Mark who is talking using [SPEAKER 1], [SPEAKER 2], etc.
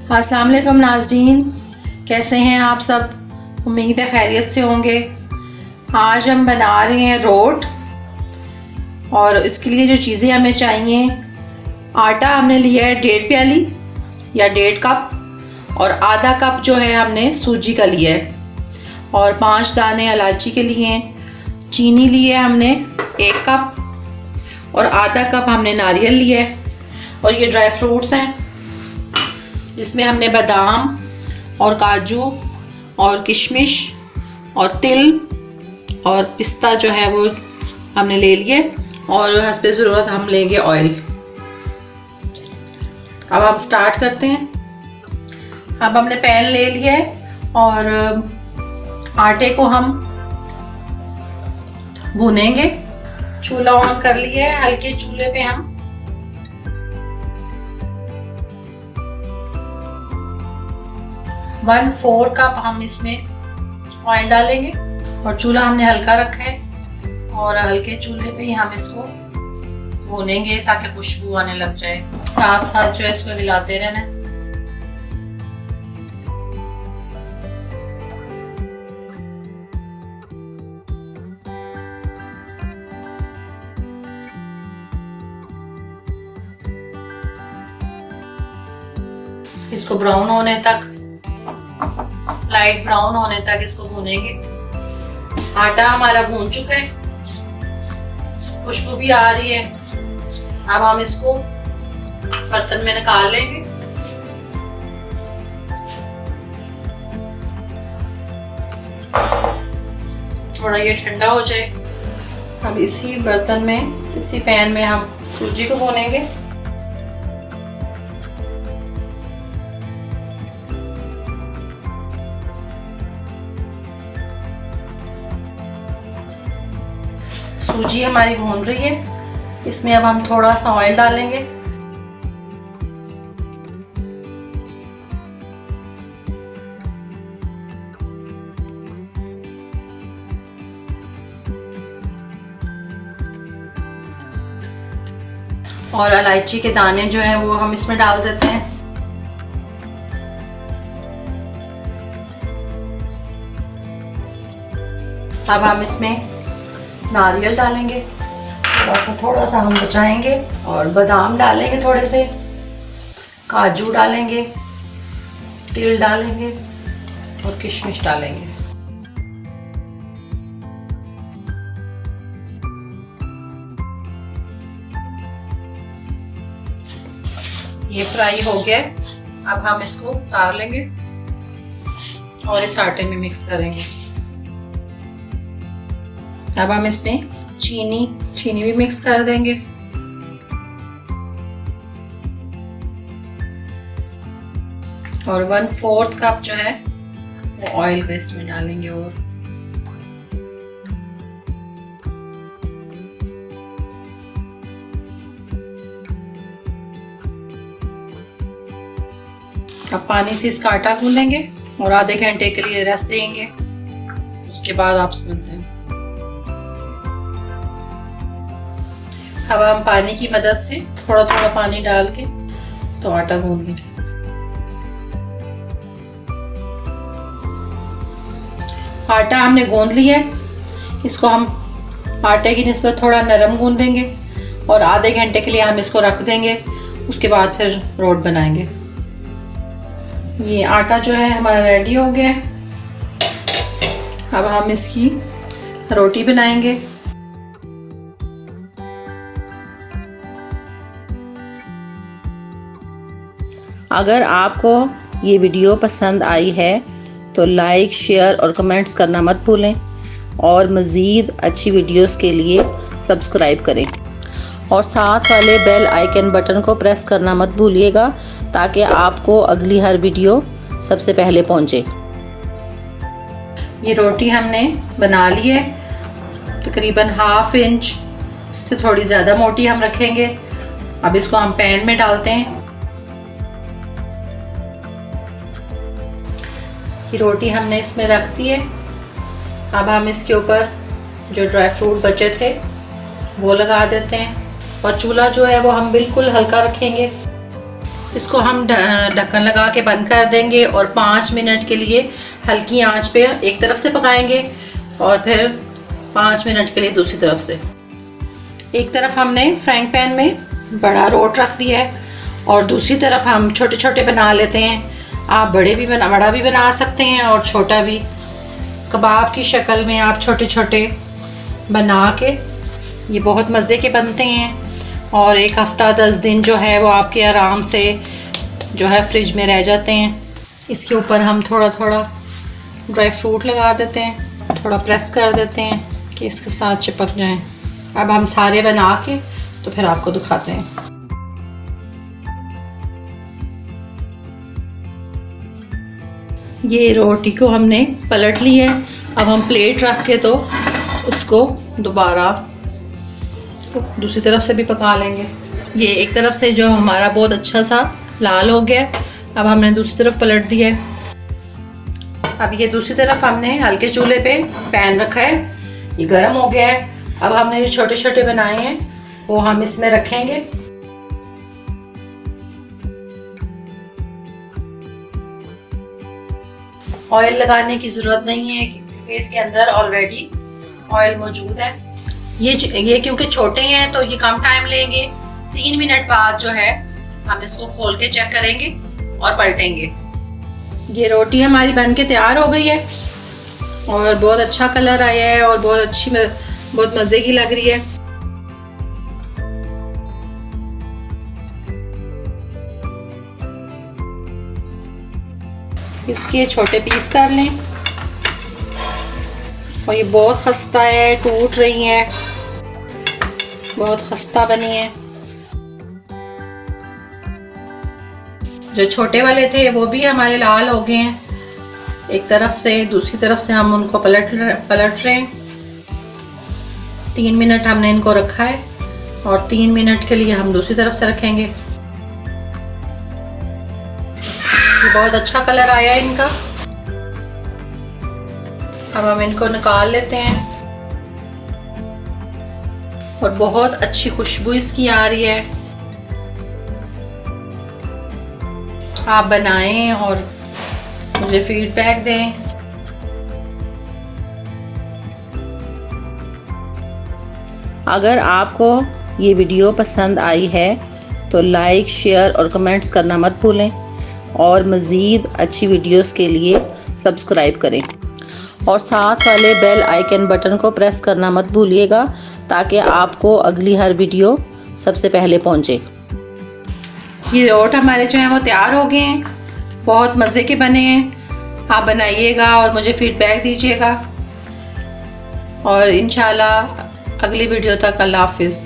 [SPEAKER 1] अस्सलाम वालेकुम नाज़रीन, कैसे हैं आप सब? उम्मीद है खैरियत से होंगे। आज हम बना रहे हैं रोट और इसके लिए जो चीज़ें हमें चाहिए, आटा हमने लिया है 1.5 प्याली या 1.5 कप और आधा कप जो है हमने सूजी का लिया है और 5 दाने इलायची के लिए हैं। चीनी लिए हमने 1 कप और आधा कप हमने नारियल लिया है और ये ड्राई फ्रूट्स हैं जिसमें हमने बादाम और काजू और किशमिश और तिल और पिस्ता जो है वो हमने ले लिए और हस्बे ज़रूरत हम लेंगे ऑयल। अब हम स्टार्ट करते हैं। अब हमने पैन ले लिया है और आटे को हम भूनेंगे। चूल्हा ऑन कर लिया है, हल्के चूल्हे पे हम 1/4 कप हम इसमें ऑयल डालेंगे और चूल्हा हमने हल्का रखा है और हल्के चूल्हे पे ही हम इसको भूनेंगे ताकि खुशबू आने लग जाए। साथ साथ जो है इसको हिलाते रहना है। इसको ब्राउन होने तक, लाइट ब्राउन होने तक इसको भूनेंगे। आटा हमारा भून चुका है, खुशबू भी आ रही है। अब हम इसको बर्तन में निकाल लेंगे। थोड़ा ये ठंडा हो जाए। अब इसी बर्तन में, इसी पैन में हम सूजी को भूनेंगे। सूजी हमारी भून रही है। इसमें अब हम थोड़ा सा ऑयल डालेंगे। और इलायची के दाने जो हैं वो हम इसमें डाल देते हैं। अब हम इसमें नारियल डालेंगे, थोड़ा सा हम बचाएंगे और बादाम डालेंगे, थोड़े से काजू डालेंगे, तिल डालेंगे और किशमिश डालेंगे। ये फ्राई हो गया। अब हम इसको उतार लेंगे और इस आटे में मिक्स करेंगे। अब हम इसमें चीनी भी मिक्स कर देंगे। और 1/4 कप जो है वो ऑयल का इसमें डालेंगे। और अब पानी से इसका आटा गूंदेंगे और आधे घंटे के लिए रेस्ट देंगे। उसके बाद आप समझते हैं। अब हम पानी की मदद से थोड़ा थोड़ा पानी डाल के तो आटा गूंद लेंगे। आटा हमने गूंद लिया है। इसको हम आटे की निस्बत थोड़ा नरम गूंदेंगे और आधे घंटे के लिए हम इसको रख देंगे। उसके बाद फिर रोट बनाएंगे। ये आटा जो है हमारा रेडी हो गया है। अब हम इसकी रोटी बनाएंगे।
[SPEAKER 2] अगर आपको ये वीडियो पसंद आई है तो लाइक, शेयर और कमेंट्स करना मत भूलें और मज़ीद अच्छी वीडियोस के लिए सब्सक्राइब करें और साथ वाले बेल आइकन बटन को प्रेस करना मत भूलिएगा ताकि आपको अगली हर वीडियो सबसे पहले पहुंचे।
[SPEAKER 1] ये रोटी हमने बना ली है। तकरीबन 1/2 इंच से थोड़ी ज़्यादा मोटी हम रखेंगे। अब इसको हम पैन में डालते हैं। ये रोटी हमने इसमें रख दी है। अब हम इसके ऊपर जो ड्राई फ्रूट बचे थे वो लगा देते हैं और चूल्हा जो है वो हम बिल्कुल हल्का रखेंगे। इसको हम ढक्कन लगा के बंद कर देंगे और 5 मिनट के लिए हल्की आंच पे एक तरफ से पकाएंगे और फिर 5 मिनट के लिए दूसरी तरफ से। एक तरफ हमने फ्राइंग पैन में बड़ा रोट रख दिया है और दूसरी तरफ हम छोटे छोटे बना लेते हैं। आप बड़ा भी बना सकते हैं और छोटा भी। कबाब की शक्ल में आप छोटे छोटे बना के ये बहुत मज़े के बनते हैं और 1 हफ़्ता 10 दिन जो है वो आपके आराम से जो है फ्रिज में रह जाते हैं। इसके ऊपर हम थोड़ा थोड़ा ड्राई फ्रूट लगा देते हैं, थोड़ा प्रेस कर देते हैं कि इसके साथ चिपक जाएं। अब हम सारे बना के तो फिर आपको दिखाते हैं। ये रोटी को हमने पलट ली है। अब हम प्लेट रख के तो उसको दोबारा दूसरी तरफ से भी पका लेंगे। ये एक तरफ से जो हमारा बहुत अच्छा सा लाल हो गया, अब हमने दूसरी तरफ पलट दिया है। अब ये दूसरी तरफ हमने हल्के चूल्हे पे पैन रखा है, ये गर्म हो गया है। अब हमने जो छोटे छोटे बनाए हैं वो हम इसमें रखेंगे। ऑयल लगाने की ज़रूरत नहीं है क्योंकि इसके अंदर ऑलरेडी ऑयल मौजूद है। ये क्योंकि छोटे हैं तो ये कम टाइम लेंगे। 3 मिनट बाद जो है हम इसको खोल के चेक करेंगे और पलटेंगे। ये रोटी हमारी बन के तैयार हो गई है और बहुत अच्छा कलर आया है और बहुत मज़े की लग रही है। इसके छोटे पीस कर लें और ये बहुत खस्ता है, टूट रही है, बहुत खस्ता बनी है। जो छोटे वाले थे वो भी हमारे लाल हो गए हैं। एक तरफ से दूसरी तरफ से हम उनको पलट रहे हैं। 3 मिनट हमने इनको रखा है और 3 मिनट के लिए हम दूसरी तरफ से रखेंगे। ये बहुत अच्छा कलर आया है इनका। अब हम इनको निकाल लेते हैं और बहुत अच्छी खुशबू इसकी आ रही है। आप बनाएं और मुझे फीडबैक दें।
[SPEAKER 2] अगर आपको ये वीडियो पसंद आई है तो लाइक, शेयर और कमेंट्स करना मत भूलें और मज़ीद अच्छी वीडियोस के लिए सब्सक्राइब करें और साथ वाले बेल आइकन बटन को प्रेस करना मत भूलिएगा ताकि आपको अगली हर वीडियो सबसे पहले पहुंचे।
[SPEAKER 1] ये रोट हमारे जो हैं वो तैयार हो गए हैं, बहुत मज़े के बने हैं। आप बनाइएगा और मुझे फीडबैक दीजिएगा और इंशाल्लाह अगली वीडियो तक अल्लाह हाफिज़।